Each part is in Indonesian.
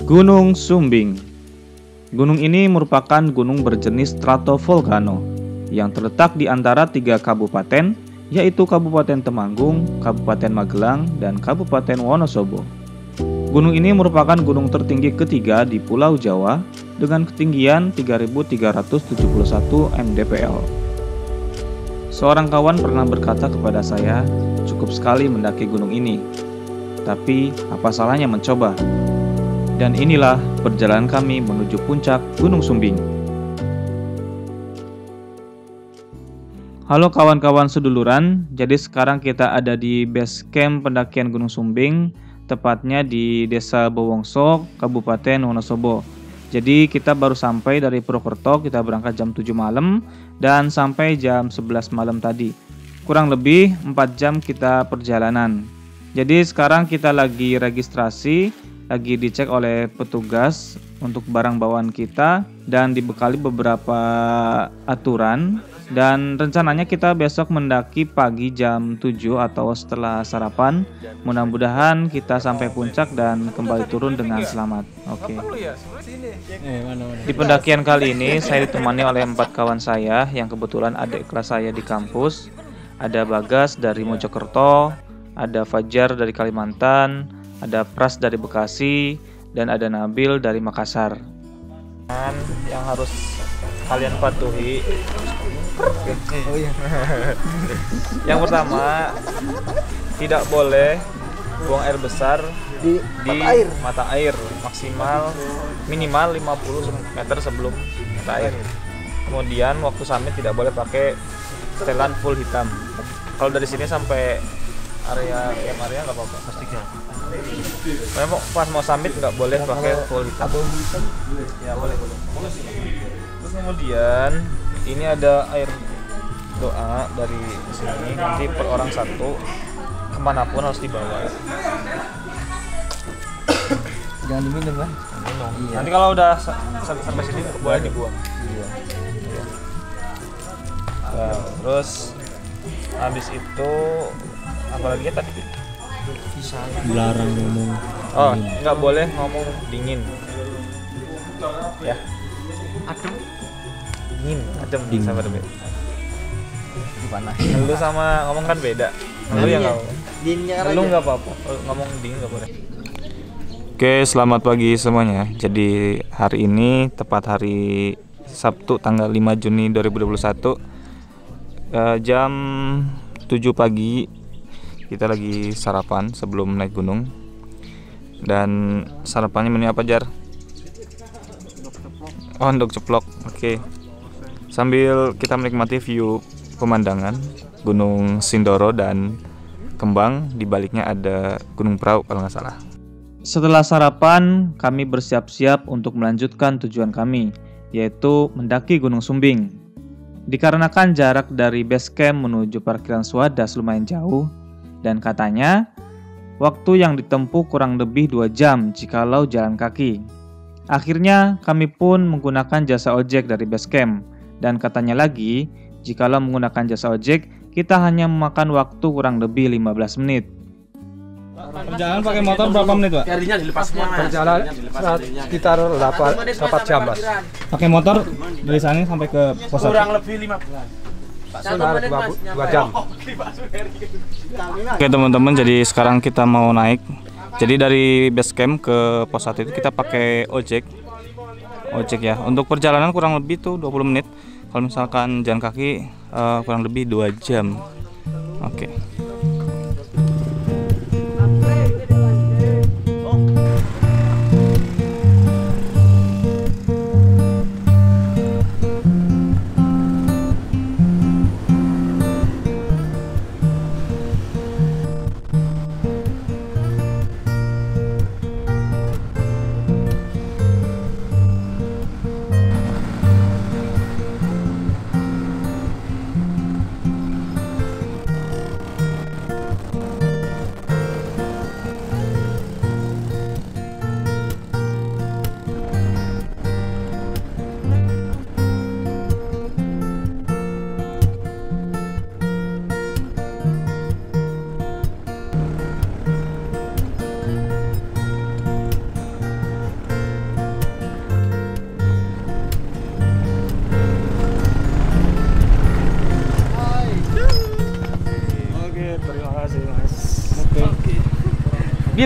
Gunung Sumbing. Gunung ini merupakan gunung berjenis stratovolcano yang terletak di antara 3 kabupaten, yaitu Kabupaten Temanggung, Kabupaten Magelang, dan Kabupaten Wonosobo. Gunung ini merupakan gunung tertinggi ketiga di Pulau Jawa dengan ketinggian 3.371 mdpl. Seorang kawan pernah berkata kepada saya, cukup sekali mendaki gunung ini, tapi apa salahnya mencoba? Dan inilah perjalanan kami menuju puncak Gunung Sumbing. Halo kawan-kawan seduluran, jadi sekarang kita ada di base camp pendakian Gunung Sumbing, tepatnya di Desa Bowongso, Kabupaten Wonosobo. Jadi kita baru sampai dari Purwokerto, kita berangkat jam 7 malam dan sampai jam 11 malam tadi. Kurang lebih 4 jam kita perjalanan. Jadi sekarang kita lagi registrasi, lagi dicek oleh petugas untuk barang bawaan kita dan dibekali beberapa aturan. Dan rencananya kita besok mendaki pagi jam 7 atau setelah sarapan. Mudah-mudahan kita sampai puncak dan kembali turun dengan selamat. Oke. Di pendakian kali ini saya ditemani oleh 4 kawan saya yang kebetulan adik kelas saya di kampus. Ada Bagas dari Mojokerto, ada Fajar dari Kalimantan, ada Pras dari Bekasi, dan ada Nabil dari Makassar. Yang harus kalian patuhi. Yang pertama, tidak boleh buang air besar di mata air maksimal minimal 50 meter sebelum mata air. Kemudian waktu summit tidak boleh pakai setelan full hitam. Kalau dari sini sampai area nggak apa-apa. Pas mau summit nggak boleh pakai full hitam. Ya boleh. Terus kemudian ini ada air doa dari sini, nanti per orang 1, kemanapun harus dibawa. Jangan diminum kan? Minum. Iya. Nanti kalau udah sampai sini boleh dibuang. Iya. Nah, terus habis itu apalagi ya tadi? Dilarang ngomong. Oh, nggak boleh ngomong dingin. Ya. Adem sama beda. Gimana? Lu sama ngomong kan beda. Lu yang ngomong. Lu nggak apa-apa. Ngomong dingin nggak boleh. Oke, selamat pagi semuanya. Jadi hari ini tepat hari Sabtu tanggal 5 Juni 2021 jam 7 pagi kita lagi sarapan sebelum naik gunung. Dan sarapannya menu apa, Jar? Oh, endog ceplok. Oke. Sambil kita menikmati view pemandangan Gunung Sindoro dan Kembang, di baliknya ada Gunung Prau kalau nggak salah. Setelah sarapan, kami bersiap-siap untuk melanjutkan tujuan kami, yaitu mendaki Gunung Sumbing. Dikarenakan jarak dari base camp menuju parkiran Swadas lumayan jauh, dan katanya waktu yang ditempuh kurang lebih 2 jam jikalau jalan kaki. Akhirnya kami pun menggunakan jasa ojek dari base camp, dan katanya lagi jikalau menggunakan jasa ojek kita hanya memakan waktu kurang lebih 15 menit. Perjalanan pakai motor berapa menit, Pak? Perjalanan sekitar 8 jam, Mas. Pakai motor dari sana sampai ke pos 1. Kurang lebih 15. Sekitar 2 jam. Oke teman-teman, jadi sekarang kita mau naik. Jadi dari base camp ke pos 1 itu kita pakai ojek ya. Untuk perjalanan kurang lebih tuh 20 menit. Kalau misalkan jalan kaki kurang lebih 2 jam. Oke.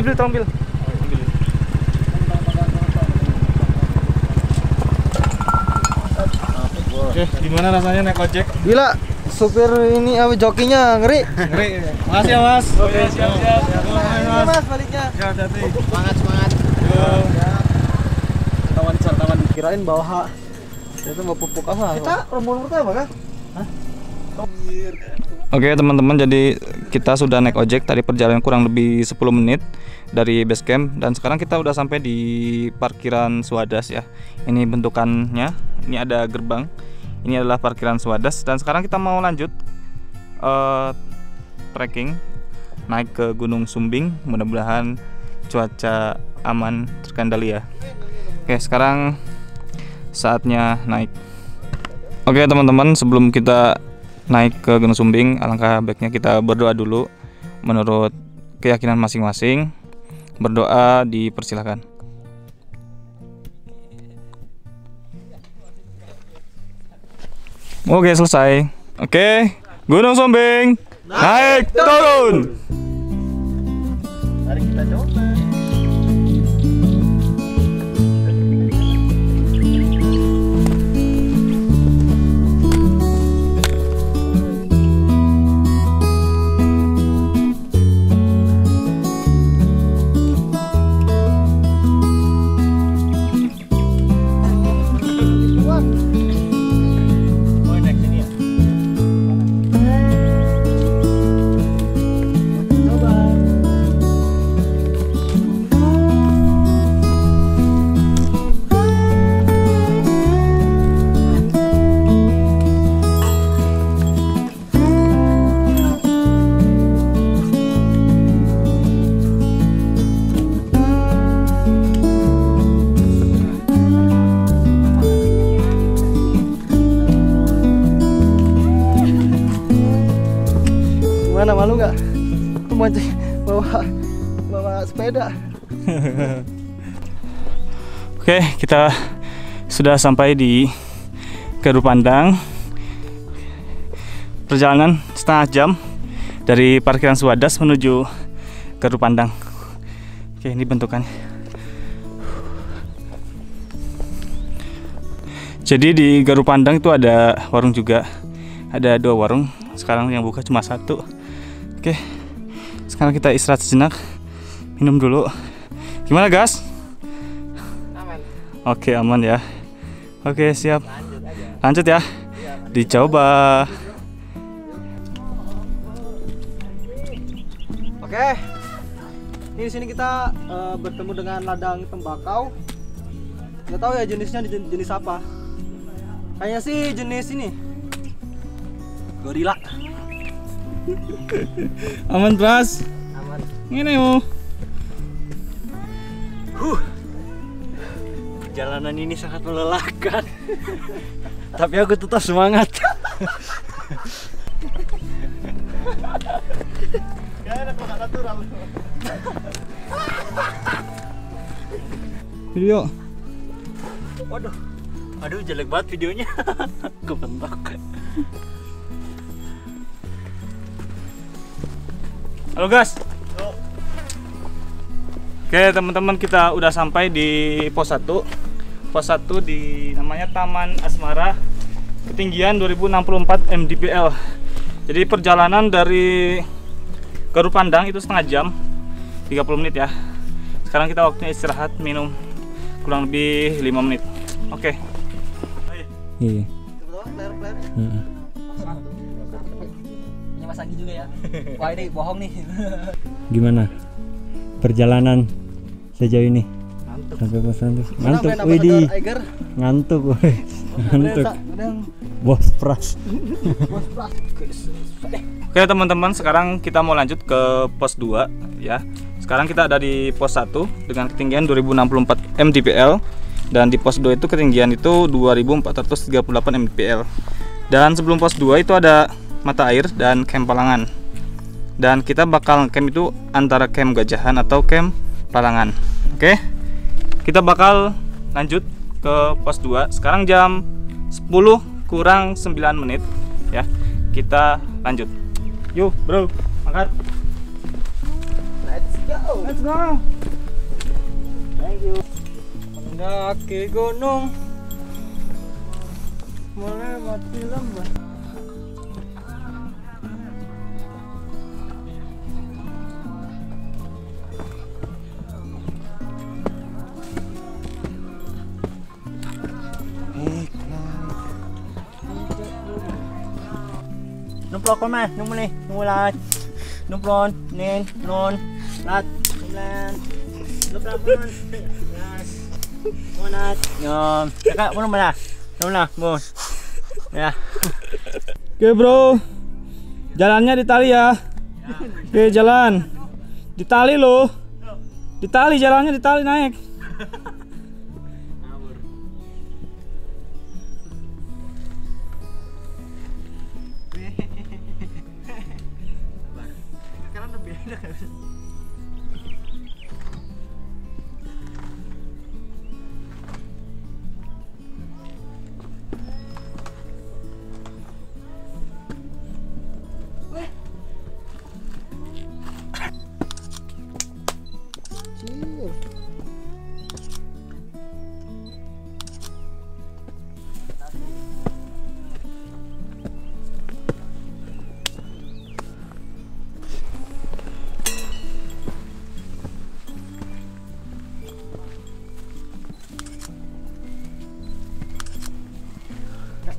Bil, tolong Bil. Oke, gimana rasanya naik ojek? Gila, supir ini jokinya ngeri. Ngeri. Makasih ya Mas. Oke, siap. Mas baliknya. Ya, hati-hati. Semangat. Tawan. Kirain bawa itu mau pupuk apa? Kita rombongan pertama kan? Oke teman-teman, jadi kita sudah naik ojek tadi, perjalanan kurang lebih 10 menit dari base camp, dan sekarang kita udah sampai di parkiran Swadas ya. Ini bentukannya, ini ada gerbang. Ini adalah parkiran Swadas, dan sekarang kita mau lanjut trekking naik ke Gunung Sumbing. Mudah-mudahan cuaca aman, terkendali ya. Oke, sekarang saatnya naik. Oke teman-teman, sebelum kita naik ke Gunung Sumbing, alangkah baiknya kita berdoa dulu menurut keyakinan masing-masing. Berdoa dipersilahkan. Oke, selesai. Oke, Gunung Sumbing naik turun. Mari kita coba. Gimana, malu nggak? Aku mau bawa sepeda. Oke, kita sudah sampai di Garu Pandang. Perjalanan setengah jam dari parkiran Swadas menuju Garu Pandang. Oke, ini bentukannya. Jadi di Garu Pandang itu ada warung juga. Ada 2 warung. Sekarang yang buka cuma 1. Oke, sekarang kita istirahat sejenak, minum dulu. Gimana gas? Aman. Oke, aman ya. Oke, siap. Lanjut ya. Dicoba. Oke. Ini di sini kita bertemu dengan ladang tembakau. Nggak tahu ya jenisnya jenis apa. Kayaknya sih jenis ini. Gorila. Aman, Pras. Aman. Ini mau. Jalanan ini sangat melelahkan. Tapi aku tetap semangat. Video. Waduh. Aduh, jelek banget videonya. Kebentok. Halo gas. Oke teman-teman, kita udah sampai di pos 1. Pos 1 di namanya Taman Asmara, ketinggian 2064 mdpl. Jadi perjalanan dari Garu Pandang itu setengah jam, 30 menit ya. Sekarang kita waktunya istirahat, minum kurang lebih 5 menit. Oke. Iya. Ini Mas Anggi juga ya. Wah, ini bohong nih. Gimana perjalanan sejauh ini? Ngantuk. Sampai pos 1. Ngantuk, widih. Ngantuk, woi. Ngantuk. Bos Pras. Oke teman-teman, sekarang kita mau lanjut ke pos 2 ya. Sekarang kita ada di pos 1 dengan ketinggian 2064 mdpl, dan di pos 2 itu ketinggian itu 2438 mdpl. Dan sebelum pos 2 itu ada mata air dan camp Palangan. Dan kita bakal camp itu antara camp Gajahan atau camp Palangan. Oke. Kita bakal lanjut ke pos 2. Sekarang jam 10 kurang 9 menit ya. Kita lanjut. Yuk, bro. Angkat. Let's go. Let's go. Thank you. Mendaki gunung melewati lembah. Numplok con mà, nung này, nung lại, numplon, nên, non, lát, lan, numplok con, las, monat, nyom, kakak, mana mana, mana, mon, ya. Oke bro, jalannya di tali ya. Oke jalan, di tali loh, di tali jalannya di tali naik.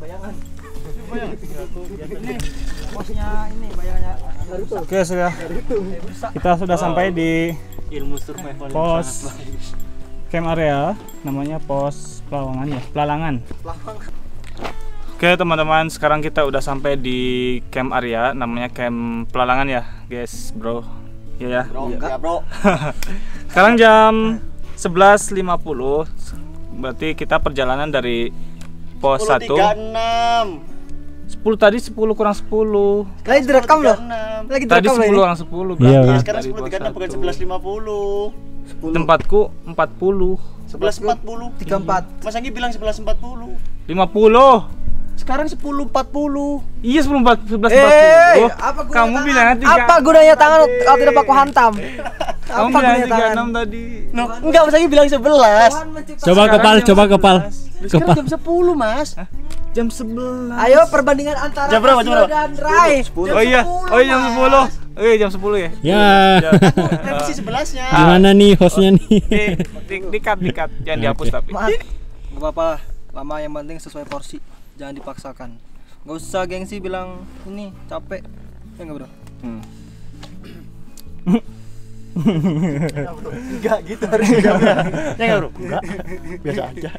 Bayangan. Ini posnya ini bayangannya. Oke sudah. Kita sudah sampai di pos camp area, namanya pos Pelawangan ya, Pelalangan. Oke teman-teman, sekarang kita udah sampai di camp area, namanya camp Pelalangan ya, guys, bro. Ya ya. Bro. Sekarang jam 11.50. Berarti kita perjalanan dari pos 1 10 tadi 10 kurang 10. Lagi direkam loh. Lagi Tadi direkam 10 loh. kurang 10 Iya, berarti. Sekarang 10.36 bukan 11.50. Tempatku 40. 11.40. 34. Mas Anggi bilang 11.40. 50. Sekarang 10.40. Iya 11.40. apa gunanya Kamu tangan? bilang Apa gunanya tangan kalau tidak pakai hantam? Kamu Apa bilang gunanya tangan? 36 tadi. No, enggak, Mas Anggi bilang 11. Coba kepal, coba kepal. Sekarang jam 10, Mas. Jam 11. Ayo perbandingan antara Jam berapa, Kasio dan Rai. Oh iya, oh iya jam 10. Oh iya jam 10 ya. Ya, Revisi 11-nya. gimana nih hostnya nih? Di-cut, jangan dihapus tapi. Maaf. Enggak apa-apa. Lama yang penting sesuai porsi. Jangan dipaksakan. Enggak usah gengsi bilang ini capek. Ya enggak, Bro? Enggak gitu harus jawabnya. Ya enggak, Bro? Enggak. Biasa aja.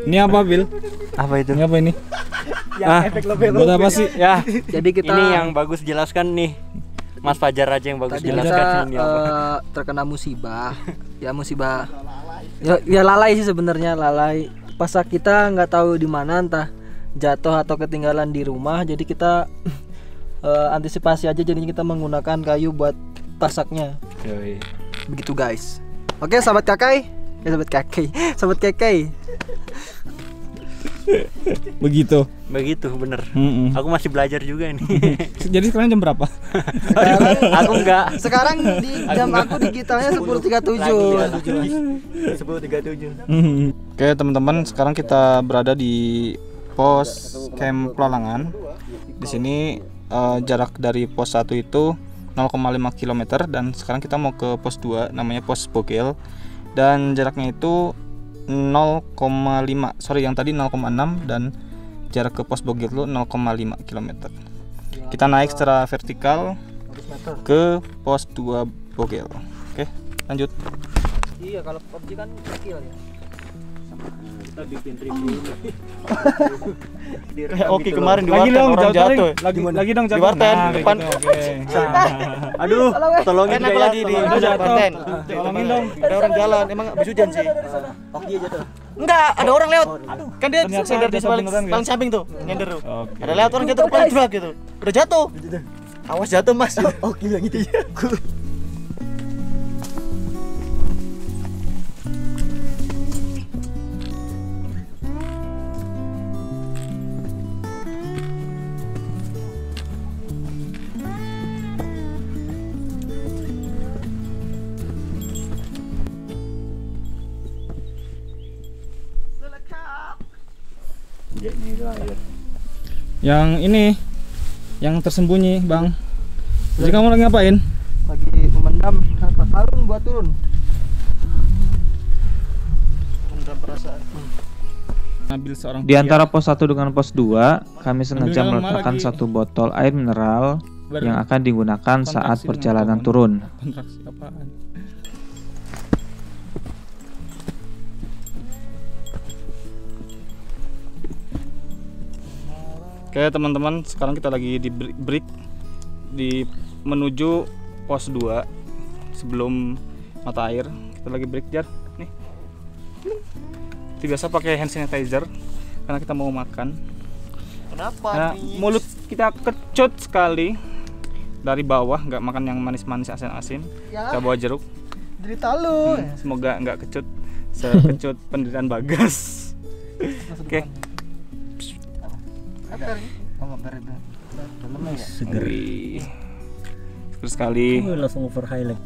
Ini apa, Bil? Apa itu? Ini apa ini? Efek lebih Buat apa sih? Ya, Jadi kita ini yang bagus jelaskan nih. Mas Fajar aja yang bagus tadi jelaskan kita ini apa. terkena musibah. Ya musibah. Ya lalai sih sebenarnya, lalai. Pasak kita nggak tahu di mana, entah jatuh atau ketinggalan di rumah. Jadi kita antisipasi aja, jadinya kita menggunakan kayu buat pasaknya. Yoi. Begitu guys. Oke sahabat kakai. Sahabat kakai. Begitu. Begitu bener. Mm-mm. Aku masih belajar juga nih. Jadi sekarang jam berapa? Aku enggak. Sekarang di jam aku digitalnya 10.37. 10.37. Oke teman-teman, sekarang kita berada di pos camp Pelalangan. Di sini jarak dari pos 1 itu 0,5 km dan sekarang kita mau ke pos 2 namanya pos Bogel dan jaraknya itu 0,5. Sorry, yang tadi 0,6 dan jarak ke pos Bogel itu 0,5 km. Kita naik secara vertikal ke pos 2 Bogel. Oke, lanjut. Iya, kalau PUBG kan kecil ya. Kita bikin review. Oke, kemarin di Lagi warteg dong, orang jatuh. lagi dong Di warteg depan. Oke. Aduh, tolongin Kan aku lagi di warteg. Tolongin dong. Ada orang jalan, emang habis hujan sih. Oke jatuh. Enggak, ada orang lewat. Kan dia Ternyata nyender di jatuh paling beneran, guys. samping tuh, nyender tuh. Oke. Ada lewat orang jatuh kepala jebak gitu. Udah jatuh. Awas jatuh, Mas. Oke bilang gitu ya. Yang ini, yang tersembunyi, Bang. Jadi kamu lagi ngapain? Lagi memendam karun buat turun. Memendam perasaan. Di antara pos 1 dengan pos 2, kami sengaja meletakkan satu botol air mineral yang akan digunakan saat perjalanan turun. Oke teman-teman, sekarang kita lagi di break menuju pos 2 sebelum mata air. Kita lagi break Jar nih. Kita biasa pakai hand sanitizer karena kita mau makan. Kenapa? Nah, mulut kita kecut sekali dari bawah, nggak makan yang manis-manis asin-asin. Ya. Kita bawa jeruk. Derita lu. Semoga nggak kecut sekecut penderitaan Bagas. Oke. Seger. Seger sekali. Langsung over highlight.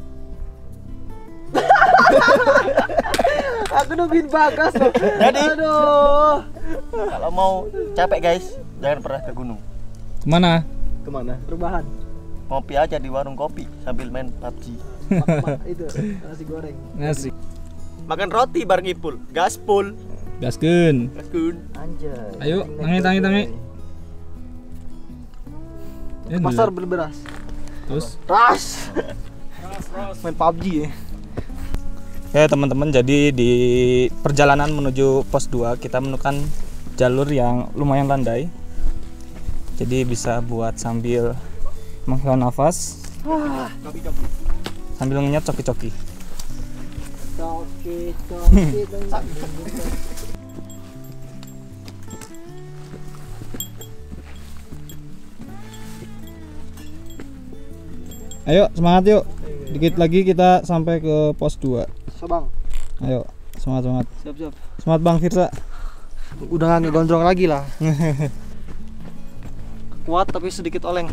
Aku nungguin Bagas loh. Jadi, Aduh. kalau mau capek guys, jangan pernah ke gunung. Kemana? Kemana? Perubahan. Ngopi aja di warung kopi sambil main PUBG. Itu nasi goreng. Nasi. Makan roti bareng Ipul, gaspol. Gaskeun. Anjay. Ayo, tangi. Pasar beli beras. Terus. Ras. Main PUBG ya. Oke teman-teman, jadi di perjalanan menuju pos 2 kita menemukan jalur yang lumayan landai. Jadi bisa buat sambil menghela nafas, sambil ngenyot coki-coki. Coki. Ayo semangat yuk. Dikit lagi kita sampai ke pos 2. Bang. Ayo semangat. Siap. Semangat Bang Firsa. Udah nggak gondrong lagi lah. Kuat tapi sedikit oleng.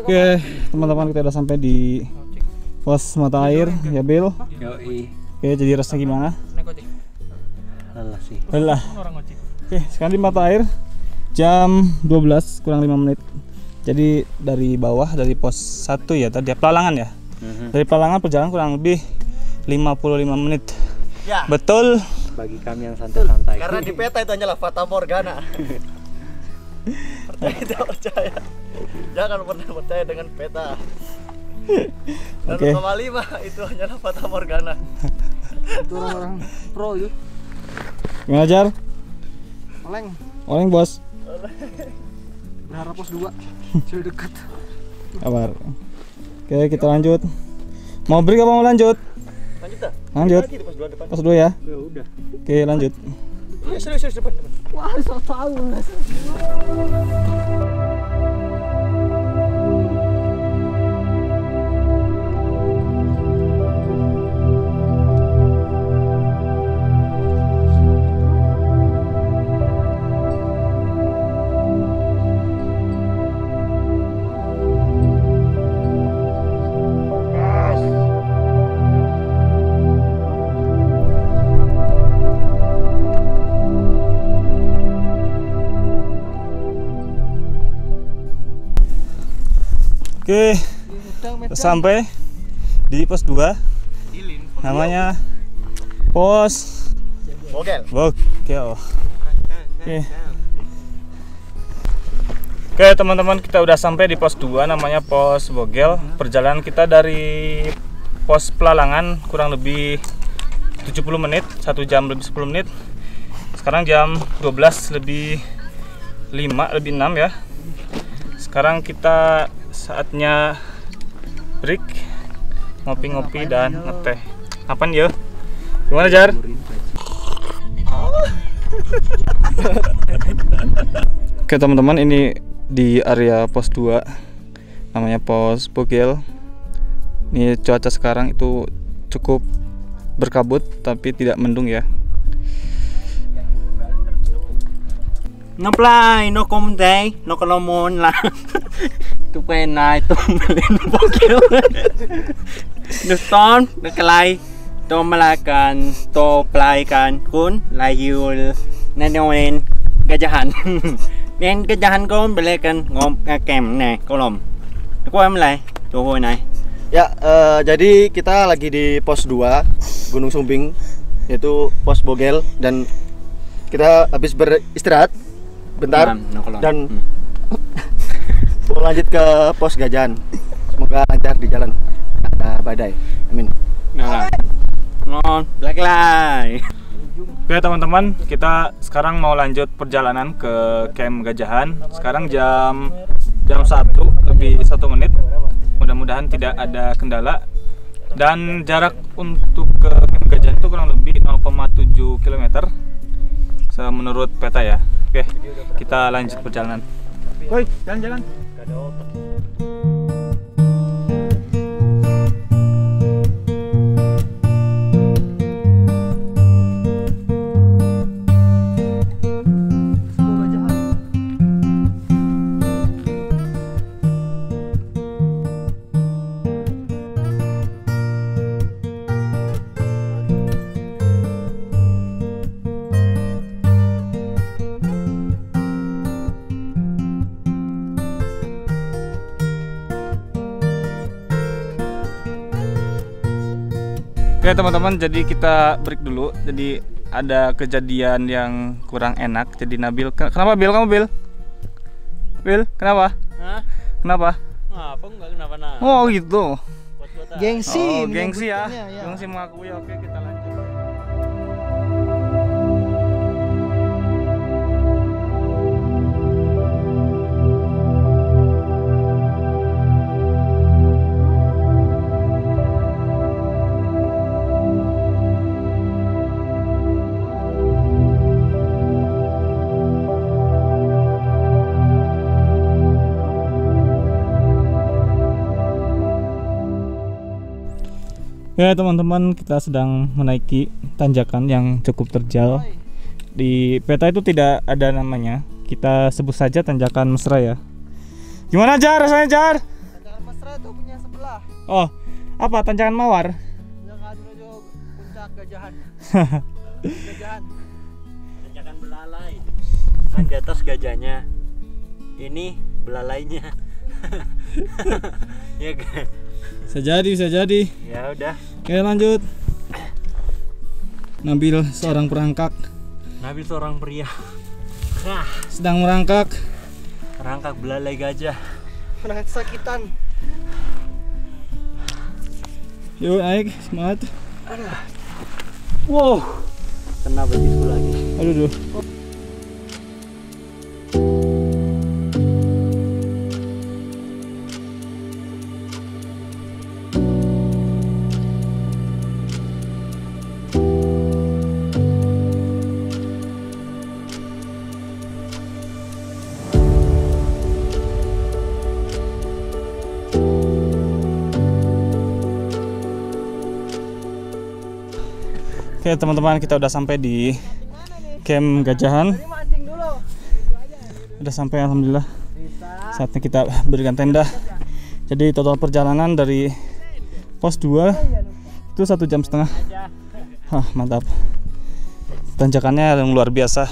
Oke teman-teman, kita udah sampai di pos mata air ya Bel. Oke, jadi rasanya gimana? Lelah sih. Lelah. Oke, sekarang di mata air jam 12 kurang 5 menit. Jadi dari bawah, dari pos 1 ya tadi Pelalangan ya. Dari Pelalangan perjalanan kurang lebih 55 menit. Ya. Betul. Bagi kami yang santai-santai. Karena di peta itu hanyalah fata morgana. Percaya tidak percaya. Jangan pernah percaya dengan peta. Dan Oke. 0,5 itu hanyalah fata morgana. Itu orang pro itu. Gimana Jar? Oleng Bos. berharap pos 2 sudah dekat. Kabar. Oke, kita lanjut. Mau break apa mau lanjut? Lanjut dah. Lanjut. Lagi di pos 2 depan. Pos 2 ya. Ya udah. Oke, lanjut. Ya, serius depan. Wah, so tahu. Oke, sampai di pos 2. Namanya pos Bogel. Bogel. Oke teman-teman, kita udah sampai di pos 2 namanya pos Bogel. Perjalanan kita dari pos Pelalangan kurang lebih 70 menit, 1 jam lebih 10 menit. Sekarang jam 12 lebih 5 lebih 6 ya. Sekarang kita saatnya break, ngopi-ngopi dan ngeteh. Apaan ya? Gimana Jar? Oke teman-teman, ini di area pos 2 namanya pos Bogel. Ini cuaca sekarang itu cukup berkabut tapi tidak mendung ya. Ngaplay, no komentai, no kolomon lah. Itu pena itu melin Bogel. Nuston, nakalay. to melakan to pelaikan kun layul nenoen gajahan nên gajahan kon belekan ngom kem này kolom ko em lại tuh này. Ya, jadi kita lagi di pos 2 Gunung Sumbing, yaitu pos Bogel, dan kita habis beristirahat bentar dan mau lanjut ke pos Gajahan. Semoga lancar di jalan, ada badai, amin. Nah, non black light. Oke teman-teman, kita sekarang mau lanjut perjalanan ke camp Gajahan. Sekarang jam 1 lebih 1 menit. Mudah-mudahan tidak ada kendala. Dan jarak untuk ke camp Gajahan itu kurang lebih 0,7 km menurut peta ya. Oke, kita lanjut perjalanan. Woi, jalan-jalan. Oke teman-teman, jadi kita break dulu. Jadi ada kejadian yang kurang enak. Jadi Nabil, kenapa Bil? Kamu Bil? Bil, kenapa? Hah? Kenapa? Apa enggak kenapa-napa. Oh gitu. Gengsi. Oh, gengsi ya. Ya. Gengsi mengakui. Oke, kita lanjut. Ya teman-teman, kita sedang menaiki tanjakan yang cukup terjal. Di peta itu tidak ada namanya. Kita sebut saja tanjakan mesra ya. Gimana Jar rasanya Jar? Tanjakan mesra itu punya sebelah. Oh, apa tanjakan mawar? Tanjakan menuju puncak Gajahan. Gajahan. Tanjakan belalai. Kan di atas gajahnya. Ini belalainya. Ya kan? Bisa jadi. Ya udah. Oke lanjut. Nabil seorang perangkak. Nabil seorang pria. Nah, Sedang merangkak. rangkak belalai gajah. Pernah kesakitan. Yuk naik, semangat. Wow. Kena betisku lagi. Aduh. Oke teman-teman, kita udah sampai di camp Gajahan. Mancing dulu. Udah sampai alhamdulillah. Saatnya kita berikan tenda. Jadi total perjalanan dari pos 2 itu 1,5 jam. Hah, mantap. Tanjakannya yang luar biasa.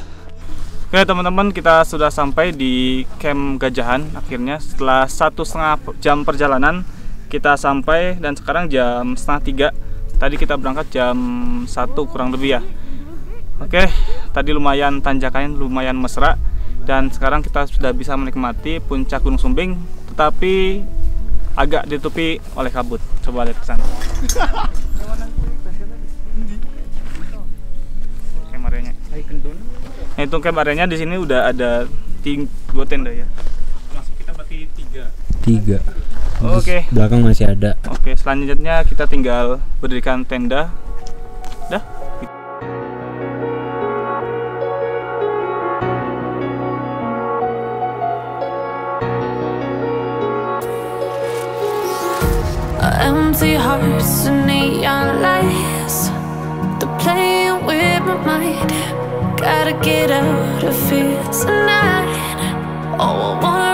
Oke teman-teman, kita sudah sampai di camp Gajahan. Akhirnya setelah 1,5 jam perjalanan kita sampai, dan sekarang jam 2:30. Tadi kita berangkat jam 1 kurang lebih ya. Oke, tadi lumayan tanjakannya lumayan mesra, dan sekarang kita sudah bisa menikmati puncak Gunung Sumbing, tetapi agak ditutupi oleh kabut. Coba lihat ke sana. Camp areanya. Nah, itu camp areanya di sini udah ada 2 tenda ya. Masuk kita berarti 3. 3. Oke. Belakang masih ada. Oke, selanjutnya kita tinggal berdirikan tenda. Dah. Empty hearts and neon lights, they're playing with my mind. Gotta get out of here tonight. Oh, I wanna